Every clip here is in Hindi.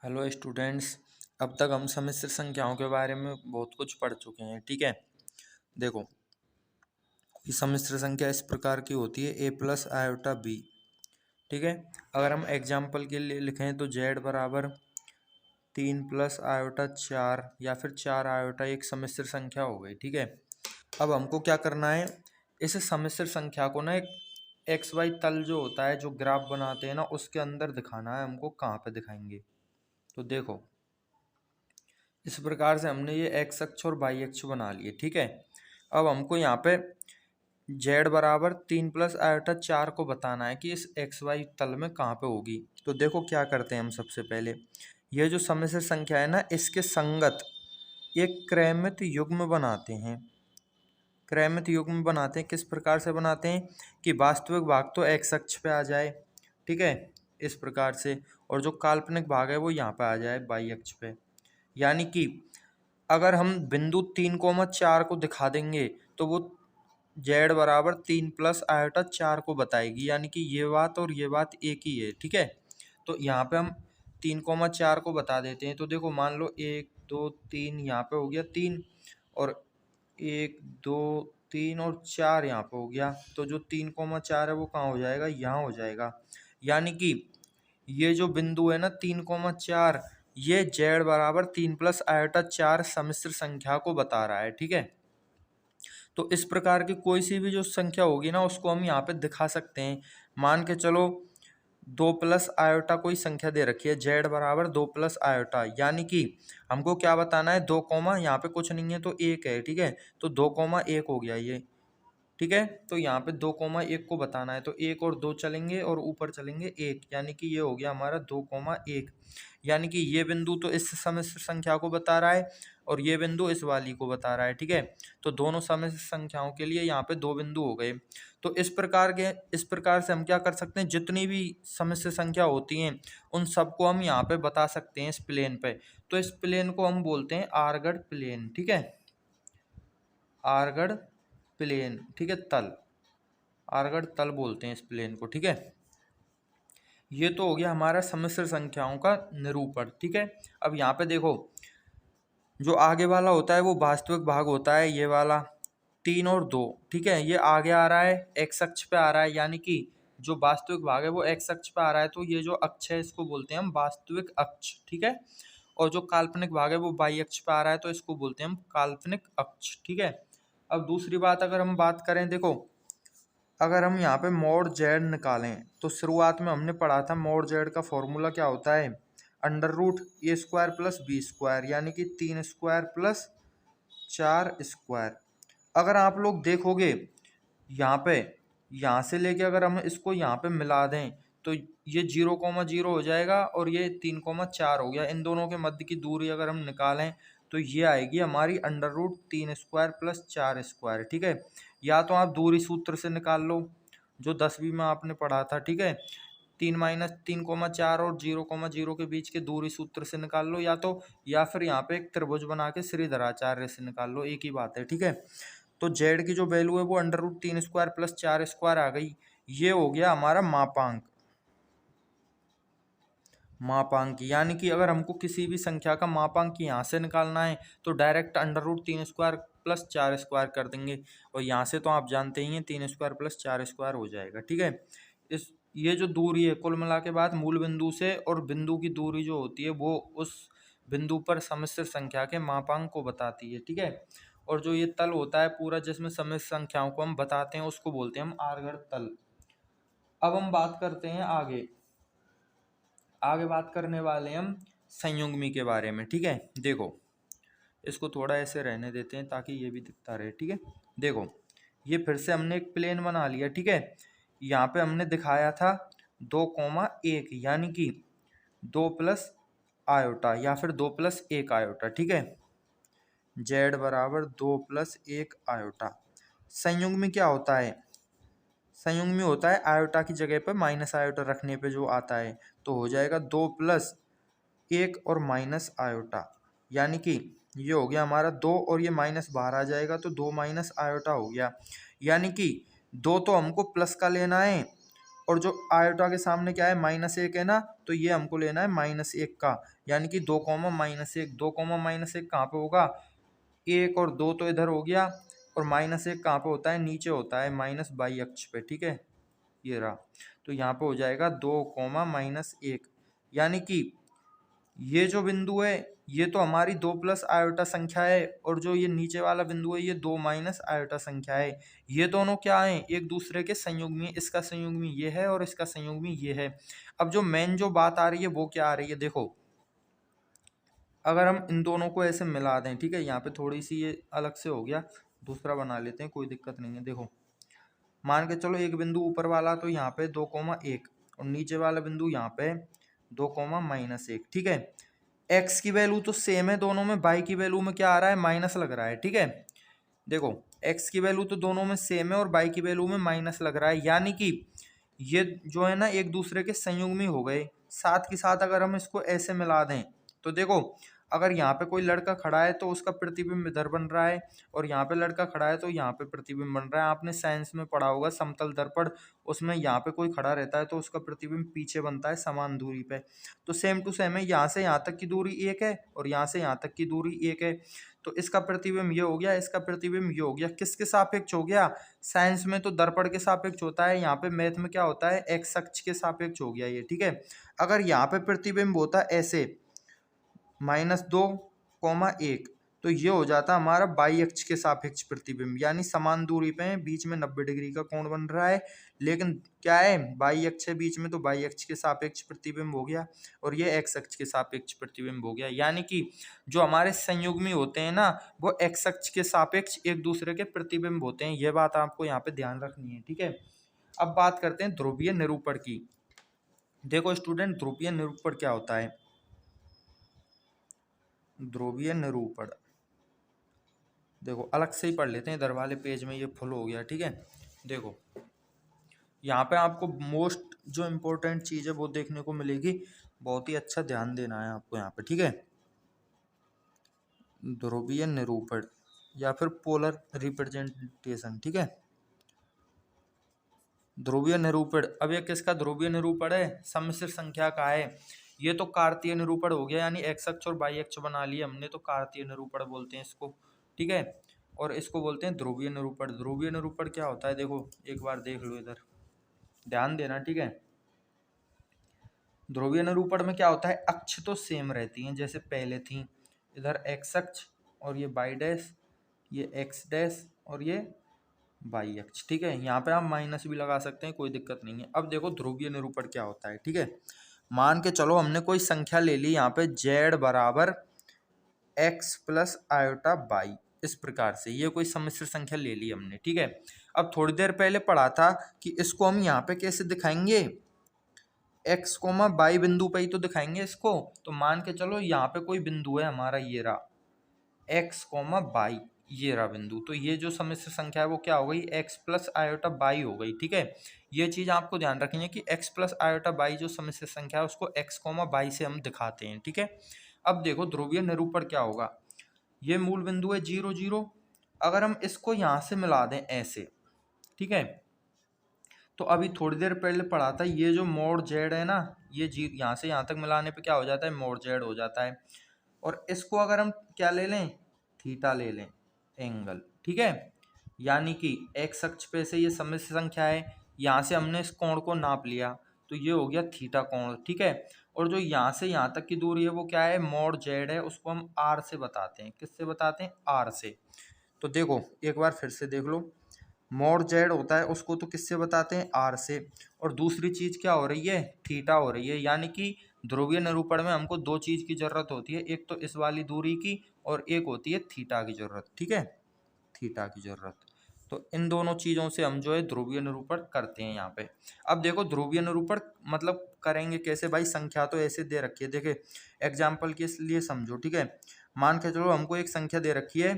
Hello students. अब तक हम सम्मिश्र संख्याओं के बारे में बहुत कुछ पढ़ चुके हैं। ठीक है, देखो ये सम्मिश्र संख्या इस प्रकार की होती है a प्लस आयोटा b। ठीक है, अगर हम एग्जाम्पल के लिए लिखें तो z बराबर 3 + आयोटा 4 या फिर 4 आयोटा एक सम्मिश्र संख्या हो गई। ठीक है, अब हमको क्या करना है, इस सम्मिश्र संख्या को ना एक एक्स वाई तल जो होता है, जो ग्राफ बनाते हैं ना, उसके अंदर दिखाना है। हमको कहाँ पे दिखाएंगे, तो देखो इस प्रकार से हमने ये एक्स अक्ष और वाई अक्ष बना लिए। ठीक है, अब हमको यहाँ पे z बराबर 3 + आयोटा 4 को बताना है कि इस एक्स वाई तल में कहाँ पे होगी। तो देखो क्या करते हैं हम, सबसे पहले ये जो सम्मिश्र संख्या है ना, इसके संगत एक क्रमित युग्म बनाते हैं। क्रमित युग्म बनाते हैं, किस प्रकार से बनाते हैं कि वास्तविक भाग तो एक्स अक्ष पे आ जाए, ठीक है, इस प्रकार से, और जो काल्पनिक भाग है वो यहाँ पे आ जाए वाई अक्ष पे। यानी कि अगर हम बिंदु 3,4 को दिखा देंगे तो वो z बराबर 3 + आयोटा 4 को बताएगी, यानी कि ये बात और ये बात एक ही है। ठीक है, तो यहाँ पे हम 3,4 को बता देते हैं। तो देखो मान लो 1 2 3 यहाँ पे हो गया 3, और 1 2 3 और 4 यहाँ पे हो गया। तो जो 3,4 है वो कहाँ हो जाएगा, यहाँ हो जाएगा। यानी कि ये जो बिंदु है ना 3,4, ये z बराबर 3 + आयोटा 4 सम्मिश्र संख्या को बता रहा है। ठीक है, तो इस प्रकार की कोई सी भी जो संख्या होगी ना, उसको हम यहाँ पे दिखा सकते हैं। मान के चलो 2 + आयोटा कोई संख्या दे रखी है, z बराबर 2 + आयोटा, यानी कि हमको क्या बताना है, 2 कॉमा यहाँ पे कुछ नहीं है तो 1 है। ठीक है, तो 2,1 हो गया ये। ठीक है, तो यहाँ पे 2,1 को बताना है, तो 1 और 2 चलेंगे और ऊपर चलेंगे 1, यानी कि ये हो गया हमारा 2,1। यानी कि ये बिंदु तो इस सम्मिश्र संख्या को बता रहा है और ये बिंदु इस वाली को बता रहा है। ठीक है, तो दोनों सम्मिश्र संख्याओं के लिए यहाँ पे 2 बिंदु हो गए। तो इस प्रकार से हम क्या कर सकते हैं, जितनी भी सम्मिश्र संख्या होती हैं उन सबको हम यहाँ पे बता सकते हैं इस प्लेन पे। तो इस प्लेन को हम बोलते हैं आर्गड प्लेन। ठीक है, आर्गड प्लेन, ठीक है, तल, आर्गड तल बोलते हैं इस प्लेन को। ठीक है, ये तो हो गया हमारा सम्मिश्र संख्याओं का निरूपण। ठीक है, अब यहाँ पे देखो जो आगे वाला होता है वो वास्तविक भाग होता है, ये वाला 3 और 2। ठीक है, ये आगे आ रहा है, एक्स अक्ष पे आ रहा है, यानी कि जो वास्तविक भाग है वो एक्स अक्ष पे आ रहा है, तो ये जो अक्ष है इसको बोलते हैं हम वास्तविक अक्ष। ठीक है, और जो काल्पनिक भाग है वो वाई अक्ष पे आ रहा है, तो इसको बोलते हैं हम काल्पनिक अक्ष। ठीक है, अब दूसरी बात अगर हम बात करें, देखो अगर हम यहाँ पे मोड जेड निकालें तो शुरुआत में हमने पढ़ा था मोड जेड का फॉर्मूला क्या होता है, √a² + b², यानी कि 3² + 4²। अगर आप लोग देखोगे यहाँ पे, यहाँ से लेके अगर हम इसको यहाँ पे मिला दें तो ये 0,0 हो जाएगा और ये 3,4 हो गया। इन दोनों के मध्य की दूरी अगर हम निकालें तो ये आएगी हमारी √3² + 4²। ठीक है, या तो आप दूरी सूत्र से निकाल लो जो 10वीं में आपने पढ़ा था। ठीक है, 3-3,4 और 0,0 के बीच के दूरी सूत्र से निकाल लो, या फिर यहाँ पे एक त्रिभुज बना के श्रीधराचार्य से निकाल लो, एक ही बात है। ठीक है, तो जेड की जो वैल्यू है वो √3² + 4² आ गई। ये हो गया हमारा मापांक। यानी कि अगर हमको किसी भी संख्या का मापांक यहाँ से निकालना है तो डायरेक्ट √3² + 4² कर देंगे, और यहाँ से तो आप जानते ही हैं 3² + 4² हो जाएगा। ठीक है, ये जो दूरी है कुल मिला के बाद मूल बिंदु से और बिंदु की दूरी जो होती है वो उस बिंदु पर सम्मिश्र संख्या के मापांक को बताती है। ठीक है, और जो ये तल होता है पूरा जिसमें सम्मिश्र संख्याओं को हम बताते हैं उसको बोलते हैं हम आर्गड तल। अब हम बात करते हैं आगे बात करने वाले हम संयुग्मी के बारे में। ठीक है, देखो इसको थोड़ा ऐसे रहने देते हैं ताकि ये भी दिखता रहे। ठीक है, देखो ये फिर से हमने एक प्लेन बना लिया। ठीक है, यहाँ पे हमने दिखाया था 2,1, यानी कि 2 + आयोटा या फिर 2 + 1 आयोटा। ठीक है, z बराबर 2 + 1 आयोटा। संयुग्मी क्या होता है, संयुग्मी होता है आयोटा की जगह पर माइनस आयोटा रखने पे जो आता है, तो हो जाएगा 2 + 1 और माइनस आयोटा, यानी कि ये हो गया हमारा 2 और ये माइनस बाहर आ जाएगा तो 2 - आयोटा हो गया। यानी कि 2 तो हमको प्लस का लेना है और जो आयोटा के सामने क्या है, -1 है ना, तो ये हमको लेना है -1 का, यानी कि 2 कॉमा -1, 2 कॉमा -1 कहाँ पे होगा, 1 और 2 तो इधर हो गया, और -1 कहाँ पे होता है, नीचे होता है माइनस बाई अक्ष पे, ठीक है, ये रहा। तो यहाँ पे हो जाएगा 2 कॉमा -1, यानी कि ये जो बिंदु है ये तो हमारी 2 प्लस आयोटा संख्या है, और जो ये नीचे वाला बिंदु है ये 2 माइनस आयोटा संख्या है। ये दोनों क्या है, एक दूसरे के संयुग्मी, इसका संयुग्मी ये है और इसका संयुग्मी ये है। अब जो मेन जो बात आ रही है वो क्या आ रही है, देखो अगर हम इन दोनों को ऐसे मिला दें, ठीक है, यहाँ पे थोड़ी सी ये अलग से हो गया, दूसरा बना लेते हैं, कोई दिक्कत नहीं है। देखो मान के चलो एक बिंदु ऊपर वाला तो यहाँ पे 2,1 और नीचे वाला बिंदु यहाँ पे 2,-1, ठीक है। एक्स की वैल्यू तो सेम है दोनों में, बाई की वैल्यू में क्या आ रहा है, माइनस लग रहा है, ठीक है। देखो एक्स की वैल्यू तो दोनों में सेम है और बाई की वैल्यू में माइनस लग रहा है, यानी कि ये जो है ना एक दूसरे के संयुग्मी हो गए। साथ के साथ अगर हम इसको ऐसे मिला दें तो देखो अगर यहाँ पे कोई लड़का खड़ा है तो उसका प्रतिबिंब इधर बन रहा है, और यहाँ पे लड़का खड़ा है तो यहाँ पे प्रतिबिंब बन रहा है। आपने साइंस में पढ़ा होगा समतल दर्पण, उसमें यहाँ पे कोई खड़ा रहता है तो उसका प्रतिबिंब पीछे बनता है समान दूरी पे। तो सेम टू सेम है, यहाँ से यहाँ तक की दूरी 1 है और यहाँ से यहाँ तक की दूरी 1 है, तो इसका प्रतिबिंब ये हो गया, इसका प्रतिबिंब ये हो गया। किसके सापेक्ष हो गया, साइंस में तो दर्पण के सापेक्ष होता है, यहाँ पे मैथ में क्या होता है, एक्स अक्ष के सापेक्ष हो गया ये, ठीक है। अगर यहाँ पे प्रतिबिंब होता ऐसे -2,1 तो ये हो जाता हमारा बाई अक्ष के सापेक्ष प्रतिबिंब, यानी समान दूरी पे बीच में 90 डिग्री का कोण बन रहा है, लेकिन क्या है बाई अक्ष है बीच में, तो बाई अक्ष के सापेक्ष प्रतिबिंब हो गया, और ये एक्स अक्ष के सापेक्ष प्रतिबिंब हो गया। यानी कि जो हमारे संयुग्मी होते हैं ना वो एक्स अक्ष के सापेक्ष एक दूसरे के प्रतिबिंब होते हैं, ये बात आपको यहाँ पे ध्यान रखनी है, ठीक है। अब बात करते हैं ध्रुवीय निरूपण की। देखो स्टूडेंट, ध्रुवीय निरूपण क्या होता है, ध्रुवीय निरूपण देखो अलग से ही पढ़ लेते हैं, इधर वाले पेज में ये फुल हो गया, ठीक है। देखो यहाँ पे आपको मोस्ट जो इम्पोर्टेंट चीज़ है वो देखने को मिलेगी, बहुत ही अच्छा ध्यान देना है आपको यहाँ पे, ठीक है। ध्रुवीय निरूपण या फिर पोलर रिप्रेजेंटेशन, ठीक है। ध्रुवीय निरूपण, अब ये किसका ध्रुवीय निरूपण है, सम्मिश्र संख्या का है। ये तो कार्तीय निरूपण हो गया, यानी एक्स अक्ष और बाई अक्ष बना लिया हमने, तो कार्तीय निरूपण बोलते हैं इसको, ठीक है। और इसको बोलते हैं ध्रुवीय निरूपण। ध्रुवीय निरूपण क्या होता है, देखो एक बार देख लो, इधर ध्यान देना, ठीक है। ध्रुवीय निरूपण में क्या होता है, अक्ष तो सेम रहती हैं जैसे पहले थी, इधर एक्स अक्ष और ये बाई डैश, ये एक्स डैश और ये बाई अक्ष, ठीक है। यहाँ पे आप माइनस भी लगा सकते हैं, कोई दिक्कत नहीं है। अब देखो ध्रुवीय निरूपण क्या होता है, ठीक है। मान के चलो हमने कोई संख्या ले ली यहाँ पे z बराबर x प्लस आयोटा बाई, इस प्रकार से ये कोई सम्मिश्र संख्या ले ली हमने, ठीक है। अब थोड़ी देर पहले पढ़ा था कि इसको हम यहाँ पे कैसे दिखाएंगे, x कोमा बाई बिंदु पे ही तो दिखाएंगे इसको। तो मान के चलो यहाँ पे कोई बिंदु है हमारा, ये रहा x कोमा बाई, ये रहा बिंदु, तो ये जो सम्मिश्र संख्या है वो क्या हो गई, x प्लस आयोटा बाई हो गई, ठीक है। ये चीज आपको ध्यान रखनी है कि x प्लस आयोटा बाई जो सम्मिश्र संख्या है उसको x कोमा बाई से हम दिखाते हैं, ठीक है। अब देखो ध्रुवीय निरूपण क्या होगा, ये मूल बिंदु है 0, 0, अगर हम इसको यहाँ से मिला दें ऐसे, ठीक है, तो अभी थोड़ी देर पहले पढ़ा था ये जो मोड जेड है ना, ये जी यहाँ से यहाँ तक मिलाने पे क्या हो जाता है, मोड जेड हो जाता है। और इसको अगर हम क्या ले लें, थीटा ले लें, एंगल, ठीक है। यानी कि एक्स अक्ष पे से ये सम्मिश्र संख्या है, यहाँ से हमने इस कोण को नाप लिया तो ये हो गया थीटा कोण, ठीक है। और जो यहाँ से यहाँ तक की दूरी है वो क्या है, मोड जेड है, उसको हम आर से बताते हैं। किससे बताते हैं, आर से। तो देखो एक बार फिर से देख लो, मोड जेड होता है उसको तो किससे बताते हैं, आर से। और दूसरी चीज क्या हो रही है, थीटा हो रही है। यानी कि ध्रुवीय निरूपण में हमको दो चीज की जरूरत होती है, एक तो इस वाली दूरी की और एक होती है थीटा की जरूरत, ठीक है, थीटा की जरूरत। तो इन दोनों चीजों से हम जो है ध्रुवीय निरूपण करते हैं यहाँ पे। अब देखो ध्रुवीय निरूपण मतलब करेंगे कैसे भाई, संख्या तो ऐसे दे रखी है, देखे एग्जाम्पल के लिए समझो, ठीक है। मान के चलो हमको एक संख्या दे रखी है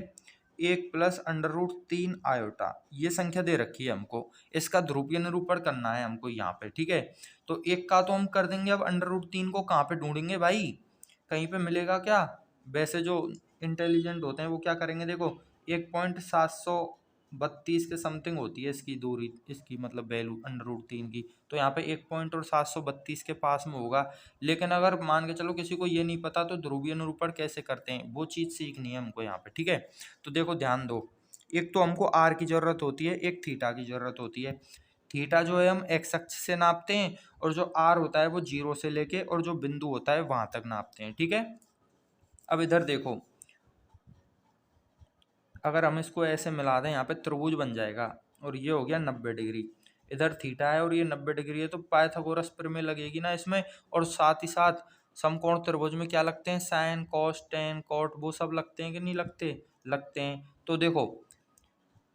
1 प्लस √3 आयोटा, ये संख्या दे रखी है हमको, इसका ध्रुवीय निरूपण करना है हमको यहाँ पे, ठीक है। तो एक का तो हम कर देंगे, अब √3 को कहाँ पे ढूंढेंगे भाई, कहीं पे मिलेगा क्या। वैसे जो इंटेलिजेंट होते हैं वो क्या करेंगे, देखो 1.700 32 के समथिंग होती है इसकी दूरी, इसकी मतलब वैल्यू √3 की। तो यहाँ पे 1 पॉइंट और 732 के पास में होगा। लेकिन अगर मान के चलो किसी को ये नहीं पता तो ध्रुवीय निरूपण कैसे करते हैं वो चीज़ सीखनी है हमको यहाँ पे, ठीक है। तो देखो ध्यान दो, एक तो हमको आर की जरूरत होती है, एक थीटा की जरूरत होती है। थीटा जो है हम एक्स अक्ष से नापते हैं और जो आर होता है वो 0 से लेके और जो बिंदु होता है वहां तक नापते हैं, ठीक है। अब इधर देखो, अगर हम इसको ऐसे मिला दें यहाँ पे त्रिभुज बन जाएगा और ये हो गया 90 डिग्री। इधर थीटा है और ये 90 डिग्री है, तो पाइथागोरस प्रमेय लगेगी ना इसमें। और साथ ही साथ समकोण त्रिभुज में क्या लगते हैं, साइन कॉस टेन कॉट, वो सब लगते हैं कि नहीं लगते, लगते हैं। तो देखो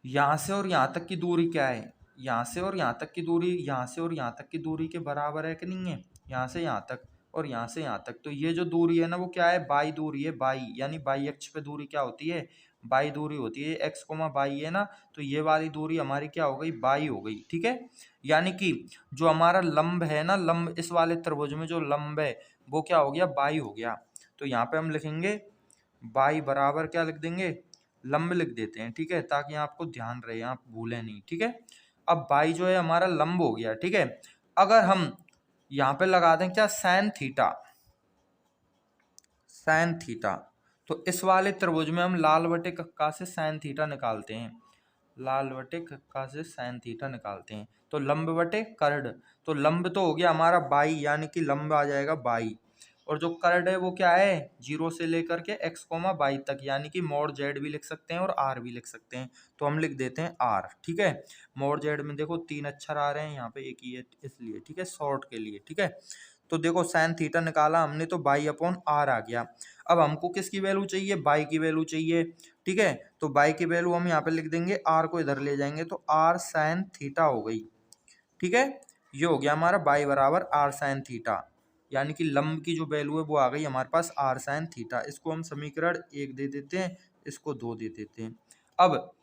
यहाँ से और यहाँ तक की दूरी क्या है, यहाँ से और यहाँ तक की दूरी यहाँ से और यहाँ तक की दूरी के बराबर है कि नहीं है, यहाँ से यहाँ तक और यहाँ से यहाँ तक। तो ये जो दूरी है ना वो क्या है, बाई दूरी है, बाई यानी बाई अक्ष पे दूरी क्या होती है, बाई दूरी होती है। एक्स कोमा बाई है ना, तो ये वाली दूरी हमारी क्या हो गई, बाई हो गई, ठीक है। यानी कि जो हमारा लंब है ना, लंब इस वाले त्रिभुज में जो लंब है वो क्या हो गया, बाई हो गया। तो यहाँ पे हम लिखेंगे बाई बराबर क्या लिख देंगे, लंब लिख देते हैं, ठीक है, ताकि आपको ध्यान रहे, आप भूलें नहीं, ठीक है। अब बाई जो है हमारा लंब हो गया, ठीक है। अगर हम यहाँ पे लगा दें क्या, साइन थीटा, साइन थीटा, तो इस वाले त्रिभुज में हम लाल बटे कक्का से साइन थीटा निकालते हैं, लाल बटे कक्का से साइन थीटा निकालते हैं। तो लंब बटे कर्ण, तो लंब तो हो गया हमारा बाई, यानी कि लंब आ जाएगा बाई, और जो कर्ण है वो क्या है, 0 से लेकर के x कोमा बाई तक, यानी कि मॉड जेड भी लिख सकते हैं और आर भी लिख सकते हैं। तो हम लिख देते हैं आर, ठीक है। मॉड जेड में देखो 3 अक्षर आ रहे हैं, यहाँ पे एक ही है इसलिए, ठीक है, शॉर्ट के लिए, ठीक है। तो देखो साइन थीटा निकाला हमने तो बाई अपॉन आर आ गया। अब हमको किसकी वैल्यू चाहिए, बाई की वैल्यू चाहिए, ठीक है। तो बाई की वैल्यू हम यहाँ पे लिख देंगे, आर को इधर ले जाएंगे तो आर साइन थीटा हो गई, ठीक है। ये हो गया हमारा बाई बराबर आर साइन थीटा, यानी कि लंब की जो वैल्यू है वो आ गई हमारे पास आर साइन थीटा। इसको हम समीकरण 1 दे देते हैं, इसको 2 दे देते हैं। अब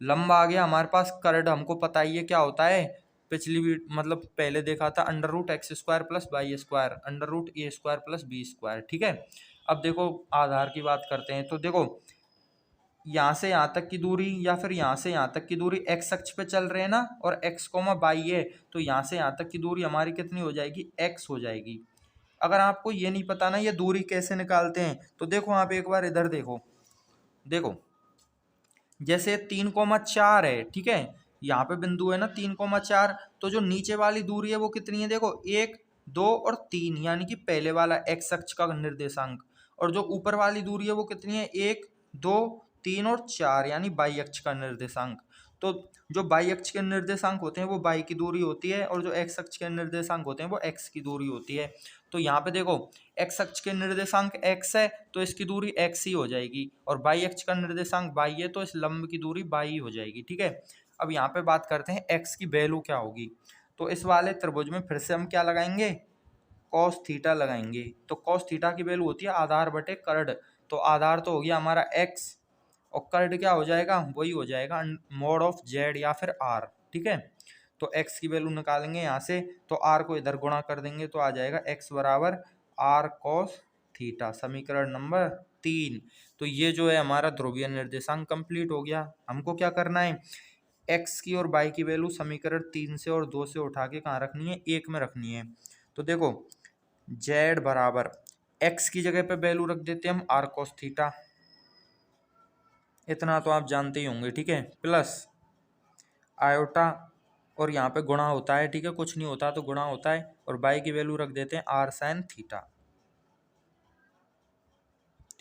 लंब आ गया हमारे पास, कर्ण हमको पता ही है क्या होता है, पिछली मतलब पहले देखा था, √x² plus y² √a² plus b², ठीक है। अब देखो आधार की बात करते हैं, तो देखो यहाँ से यहाँ तक की दूरी या फिर यहाँ से यहाँ तक की दूरी x अक्ष पे चल रहे हैं ना, और x कोमा बाई है, तो यहाँ से यहाँ तक की दूरी हमारी कितनी हो जाएगी, x हो जाएगी। अगर आपको ये नहीं पता ना ये दूरी कैसे निकालते हैं, तो देखो आप एक बार इधर देखो, देखो जैसे 3,4 है, ठीक है, यहाँ पे बिंदु है ना 3,4, तो जो नीचे वाली दूरी है वो कितनी है, देखो 1 2 और 3, यानी कि पहले वाला x अक्ष का निर्देशांक। और जो ऊपर वाली दूरी है वो कितनी है, 1 2 3 और 4, यानी बाई अक्ष का निर्देशांक। तो जो बाई अक्ष के निर्देशांक होते हैं वो बाई की दूरी होती है, और जो एक्स अक्ष के निर्देशांक होते हैं वो एक्स की दूरी होती है। तो यहाँ पे देखो एक्स अक्ष के निर्देशांक x है तो इसकी दूरी x ही हो जाएगी, और बाई अक्ष का निर्देशांक y है तो इस लंब की दूरी y हो जाएगी, ठीक है। अब यहाँ पे बात करते हैं x की वैल्यू क्या होगी। तो इस वाले त्रिभुज में फिर से हम क्या लगाएंगे, कॉस थीटा लगाएंगे। तो कॉस थीटा की वैल्यू होती है आधार बटे कर्ण, तो आधार तो हो गया हमारा x, और कर्ण क्या हो जाएगा, वही हो जाएगा मॉड ऑफ जेड या फिर आर, ठीक है। तो x की वैल्यू निकालेंगे यहाँ से, तो r को इधर गुणा कर देंगे तो आ जाएगा x बराबर आर कॉस थीटा, समीकरण नंबर 3। तो ये जो है हमारा ध्रुवीय निर्देशांक कंप्लीट हो गया। हमको क्या करना है, x की और y की वैल्यू समीकरण 3 से और 2 से उठा के कहाँ रखनी है, 1 में रखनी है। तो देखो z बराबर x की जगह पे वैल्यू रख देते हैं हम आर कॉस थीटा, इतना तो आप जानते ही होंगे, ठीक है, प्लस आयोटा, और यहाँ पे गुणा होता है, ठीक है, कुछ नहीं होता तो गुणा होता है, और बाई की वैल्यू रख देते हैं आर साइन थीटा,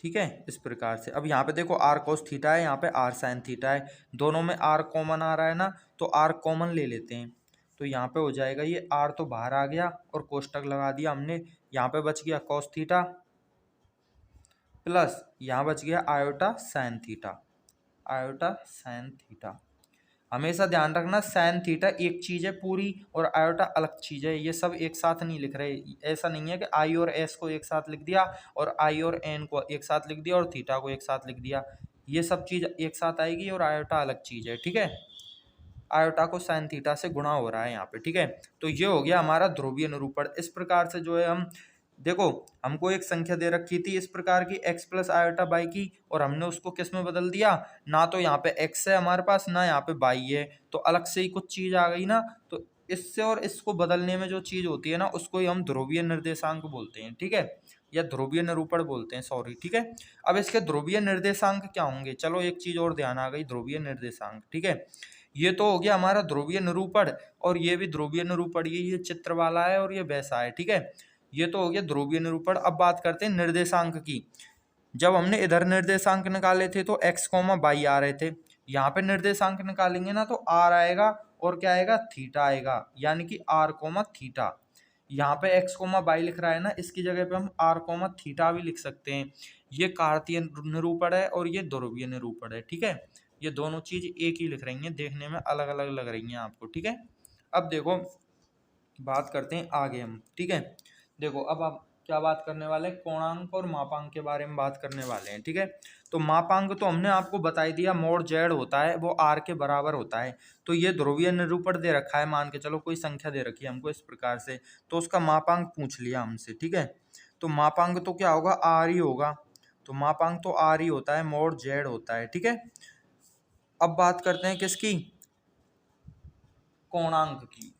ठीक है, इस प्रकार से। अब यहाँ पे देखो आर कोस थीटा है, यहाँ पे आर साइन थीटा है, दोनों में आर कॉमन आ रहा है ना, तो आर कॉमन ले लेते हैं। तो यहाँ पे हो जाएगा ये आर तो बाहर आ गया और कोष्टक लगा दिया हमने, यहाँ पे बच गया कॉस थीटा प्लस यहाँ बच गया iota sine theta, iota sine theta. हमेशा ध्यान रखना साइन थीटा एक चीज़ है पूरी और आयोटा अलग चीज़ है, ये सब एक साथ नहीं लिख रहे। ऐसा नहीं है कि आई और एस को एक साथ लिख दिया और आई और एन को एक साथ लिख दिया और थीटा को एक साथ लिख दिया, ये सब चीज़ एक साथ आएगी और आयोटा अलग चीज़ है, ठीक है। आयोटा को साइन थीटा से गुणा हो रहा है यहाँ पे, ठीक है। तो ये हो गया हमारा ध्रुवीय निरूपण। इस प्रकार से जो है हम देखो हमको एक संख्या दे रखी थी इस प्रकार की x प्लस आयोटा बाई की, और हमने उसको किस में बदल दिया, ना तो यहाँ पे x है हमारे पास, ना यहाँ पे बाई है, तो अलग से ही कुछ चीज आ गई ना। तो इससे और इसको बदलने में जो चीज होती है ना, उसको ही हम ध्रुवीय निर्देशांक बोलते हैं, ठीक है, या ध्रुवीय निरूपण बोलते हैं, सॉरी, ठीक है। अब इसके ध्रुवीय निर्देशांक क्या होंगे, चलो एक चीज और ध्यान आ गई, ध्रुवीय निर्देशांक, ठीक है। ये तो हो गया हमारा ध्रुवीय निरूपण, और ये भी ध्रुवीय निरूपण, ये चित्र वाला है और ये वैसा है, ठीक है। ये तो हो गया ध्रुवीय निरूपण। अब बात करते हैं निर्देशांक की। जब हमने इधर निर्देशांक निकाले थे तो x कॉमा बाई आ रहे थे, यहाँ पे निर्देशांक निकालेंगे ना तो r आएगा और क्या आएगा, थीटा आएगा, यानी कि r कोमा थीटा। यहाँ पे x कोमा बाई लिख रहा है ना, इसकी जगह पे हम r कोमा थीटा भी लिख सकते हैं। ये कार्तीय निरूपण है और ये ध्रुवीय निरूपण है, ठीक है। ये दोनों चीज एक ही लिख रही हैं, देखने में अलग अलग लग रही हैं आपको, ठीक है। अब देखो बात करते हैं आगे हम, ठीक है। देखो अब आप क्या बात करने वाले हैं, कोणांक और मापांक के बारे में बात करने वाले हैं, ठीक है। तो मापांक तो हमने आपको बता ही दिया, मोड जेड होता है वो आर के बराबर होता है। तो ये ध्रुवीय निरूपण दे रखा है, मान के चलो कोई संख्या दे रखी है हमको इस प्रकार से, तो उसका मापांक पूछ लिया हमसे, ठीक है। तो मापांक तो क्या होगा, आर ही होगा। तो मापांक तो आर ही होता है, मोड जेड होता है, ठीक है। अब बात करते हैं किसकी, कोणांक की।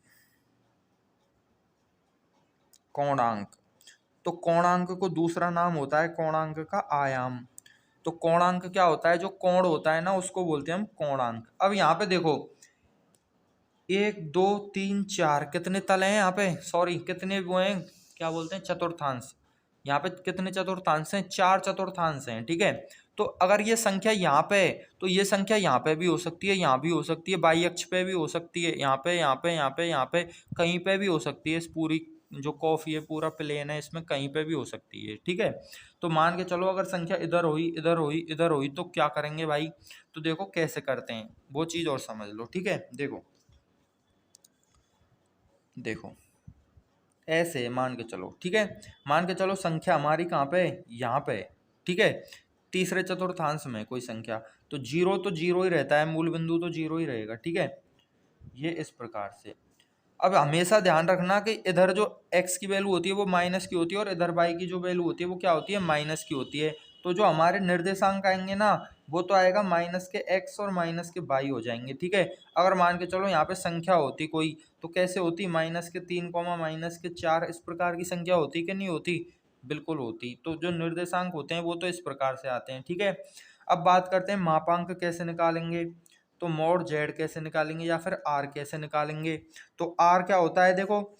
कोणांक, तो कोणांक को दूसरा नाम होता है कोणांक का आयाम। तो कोणांक क्या होता है, जो कोण होता है ना उसको बोलते हैं हम कोणांक। अब यहाँ पे देखो 1 2 3 4 कितने तल हैं यहाँ पे, सॉरी कितने वो हैं, क्या बोलते हैं, चतुर्थांश। यहाँ पे कितने चतुर्थांश हैं, 4 चतुर्थांश हैं, ठीक है। तो अगर ये संख्या यहाँ पे है तो ये संख्या यहाँ पे भी हो सकती है, यहाँ भी हो सकती है, बाई अक्ष पे भी हो सकती है, यहाँ पे यहाँ पे यहाँ पे यहाँ पे कहीं पे भी हो सकती है। इस पूरी जो कॉफी है पूरा प्लेन है, इसमें कहीं पे भी हो सकती है, ठीक है। तो मान के चलो अगर संख्या इधर हुई इधर हुई इधर हुई तो क्या करेंगे भाई, तो देखो कैसे करते हैं वो चीज और समझ लो, ठीक है। देखो देखो ऐसे मान के चलो, ठीक है। मान के चलो संख्या हमारी कहाँ पे है, यहाँ पे है, ठीक है। तीसरे चतुर्थांश में कोई संख्या, तो जीरो तो जीरो ही रहता है, मूल बिंदु तो जीरो ही रहेगा, ठीक है। ये इस प्रकार से। अब हमेशा ध्यान रखना कि इधर जो x की वैल्यू होती है वो माइनस की होती है, और इधर y की जो वैल्यू होती है वो क्या होती है, माइनस की होती है। तो जो हमारे निर्देशांक आएंगे ना वो तो आएगा माइनस के x और माइनस के y हो जाएंगे, ठीक है। अगर मान के चलो यहाँ पे संख्या होती कोई, तो कैसे होती, -3 -4 इस प्रकार की संख्या होती कि नहीं होती, बिल्कुल होती। तो जो निर्देशांक होते हैं वो तो इस प्रकार से आते हैं, ठीक है। अब बात करते हैं मापांक कैसे निकालेंगे। तो मोड जेड कैसे निकालेंगे या फिर आर कैसे निकालेंगे। तो आर क्या होता है, देखो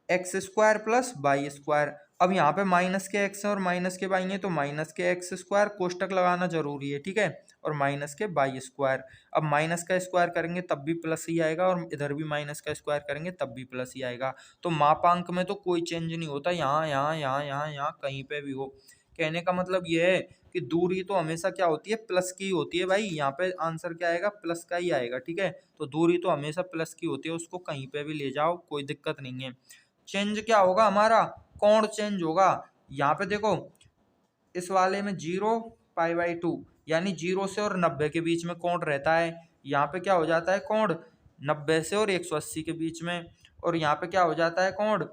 X square plus Y square. अब यहाँ पे माइनस के एक्स और माइनस के वाई है, तो माइनस के एक्स स्क्वायर कोष्टक लगाना जरूरी है, ठीक है, और माइनस के वाई स्क्वायर। अब माइनस का स्क्वायर करेंगे तब भी प्लस ही आएगा, और इधर भी माइनस का स्क्वायर करेंगे तब भी प्लस ही आएगा। तो मापांक में तो कोई चेंज नहीं होता, यहाँ यहाँ यहाँ यहाँ यहाँ कहीं पे भी हो। कहने का मतलब ये है कि दूरी तो हमेशा क्या होती है, प्लस की होती है भाई। यहाँ पे आंसर क्या आएगा, प्लस का ही आएगा, ठीक है। तो दूरी तो हमेशा प्लस की होती है, उसको कहीं पे भी ले जाओ कोई दिक्कत नहीं है। चेंज क्या होगा हमारा, कोण चेंज होगा। यहाँ पे देखो इस वाले में 0 π/2, यानी 0 से और 90 के बीच में कोण रहता है। यहाँ पे क्या हो जाता है कोण, 90 से और 180 के बीच में। और यहाँ पे क्या हो जाता है कोण,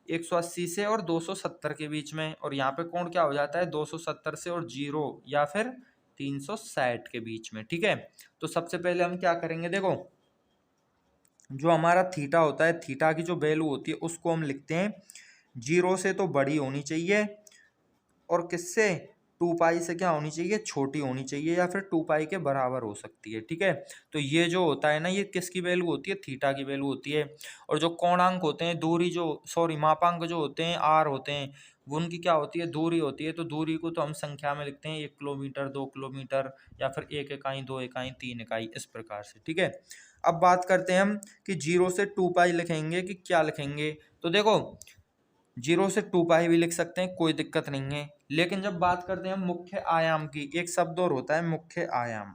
180 से और 270 के बीच में। और यहाँ पे कोण क्या हो जाता है, 270 से और 0 या फिर 360 के बीच में, ठीक है। तो सबसे पहले हम क्या करेंगे, देखो जो हमारा थीटा होता है, थीटा की जो वैल्यू होती है उसको हम लिखते हैं 0 से तो बड़ी होनी चाहिए, और किससे, 2 पाई से क्या होनी चाहिए, छोटी होनी चाहिए, या फिर 2 पाई के बराबर हो सकती है, ठीक है। तो ये जो होता है ना, ये किसकी वैल्यू होती है, थीटा की वैल्यू होती है। और जो कोणांक होते हैं, दूरी जो, सॉरी मापांक जो होते हैं, आर होते हैं, वो उनकी क्या होती है, दूरी होती है। तो दूरी को तो हम संख्या में लिखते हैं 1 किलोमीटर 2 किलोमीटर, या फिर 1 इकाई 2 इकाई 3 इकाई, इस प्रकार से, ठीक है। अब बात करते हैं हम कि 0 से 2 पाई लिखेंगे कि क्या लिखेंगे। तो देखो 0 से 2 पाई भी लिख सकते हैं, कोई दिक्कत नहीं है। लेकिन जब बात करते हैं हम मुख्य आयाम की, एक शब्द और होता है मुख्य आयाम,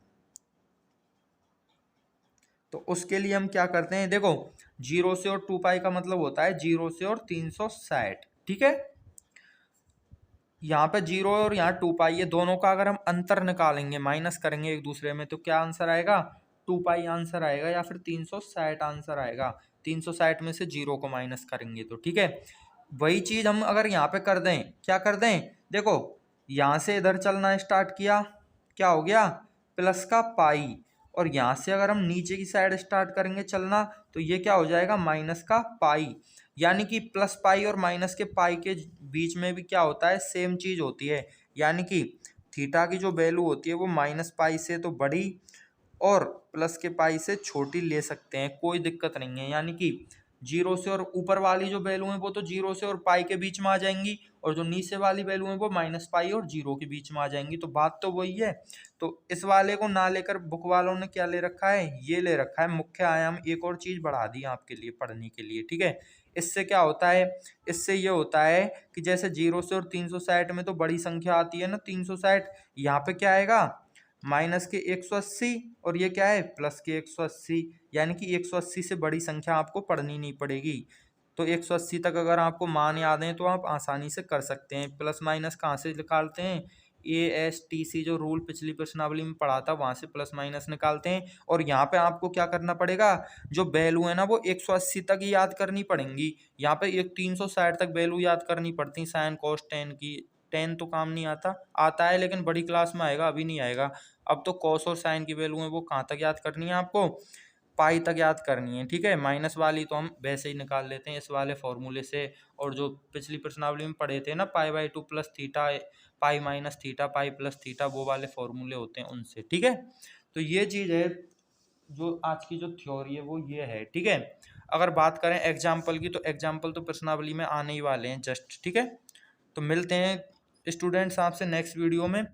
तो उसके लिए हम क्या करते हैं, देखो 0 से और 2 पाई का मतलब होता है 0 से और 360, ठीक है। यहाँ पे 0 और यहाँ 2 पाई, ये दोनों का अगर हम अंतर निकालेंगे, माइनस करेंगे एक दूसरे में, तो क्या आंसर आएगा, 2 पाई आंसर आएगा, या फिर 360 आंसर आएगा। 360 में से 0 को माइनस करेंगे तो, ठीक है। वही चीज हम अगर यहाँ पे कर दें, क्या कर दें, देखो यहाँ से इधर चलना स्टार्ट किया, क्या हो गया, प्लस का पाई, और यहाँ से अगर हम नीचे की साइड स्टार्ट करेंगे चलना तो ये क्या हो जाएगा, माइनस का पाई। यानी कि प्लस पाई और माइनस के पाई के बीच में भी क्या होता है, सेम चीज होती है। यानी कि थीटा की जो वैल्यू होती है वो माइनस पाई से तो बड़ी और प्लस के पाई से छोटी ले सकते हैं, कोई दिक्कत नहीं है। यानी कि जीरो से, और ऊपर वाली जो वैल्यू है वो तो जीरो से और पाई के बीच में आ जाएंगी, और जो नीचे वाली वैल्यू है वो माइनस पाई और जीरो के बीच में आ जाएंगी। तो बात तो वही है। तो इस वाले को ना लेकर बुक वालों ने क्या ले रखा है, ये ले रखा है मुख्य आयाम। एक और चीज बढ़ा दी आपके लिए पढ़ने के लिए, ठीक है। इससे क्या होता है, इससे ये होता है कि जैसे जीरो से और 360 में तो बड़ी संख्या आती है ना 360, यहाँ पे क्या आएगा, माइनस के 180, और ये क्या है, प्लस के 180। यानी कि 180 से बड़ी संख्या आपको पढ़नी नहीं पड़ेगी। तो 180 तक अगर आपको मान याद है तो आप आसानी से कर सकते हैं। प्लस माइनस कहाँ से निकालते हैं, ASTC जो रूल पिछली प्रश्नावली में पढ़ा था वहां से प्लस माइनस निकालते हैं। और यहाँ पे आपको क्या करना पड़ेगा, जो वैल्यू है ना वो 180 तक ही याद करनी पड़ेंगी। यहाँ पे एक 360 तक वैल्यू याद करनी पड़ती, साइन कॉस टेन की। टेन तो काम नहीं आता, आता है लेकिन बड़ी क्लास में आएगा, अभी नहीं आएगा। अब तो कॉस और साइन की वैल्यू है वो कहाँ तक याद करनी है आपको, पाई तक याद करनी है, ठीक है। माइनस वाली तो हम वैसे ही निकाल लेते हैं इस वाले फॉर्मूले से। और जो पिछली प्रश्नावली में पढ़े थे ना, pi by two plus theta, pi minus theta, pi plus theta, वो वाले फॉर्मूले होते हैं उनसे, ठीक है। तो ये चीज है, जो आज की जो थ्योरी है वो ये है, ठीक है। अगर बात करें एग्जाम्पल की, तो एग्जाम्पल तो प्रश्नावली में आने ही वाले हैं जस्ट, ठीक है। तो मिलते हैं स्टूडेंट्स आपसे नेक्स्ट वीडियो में।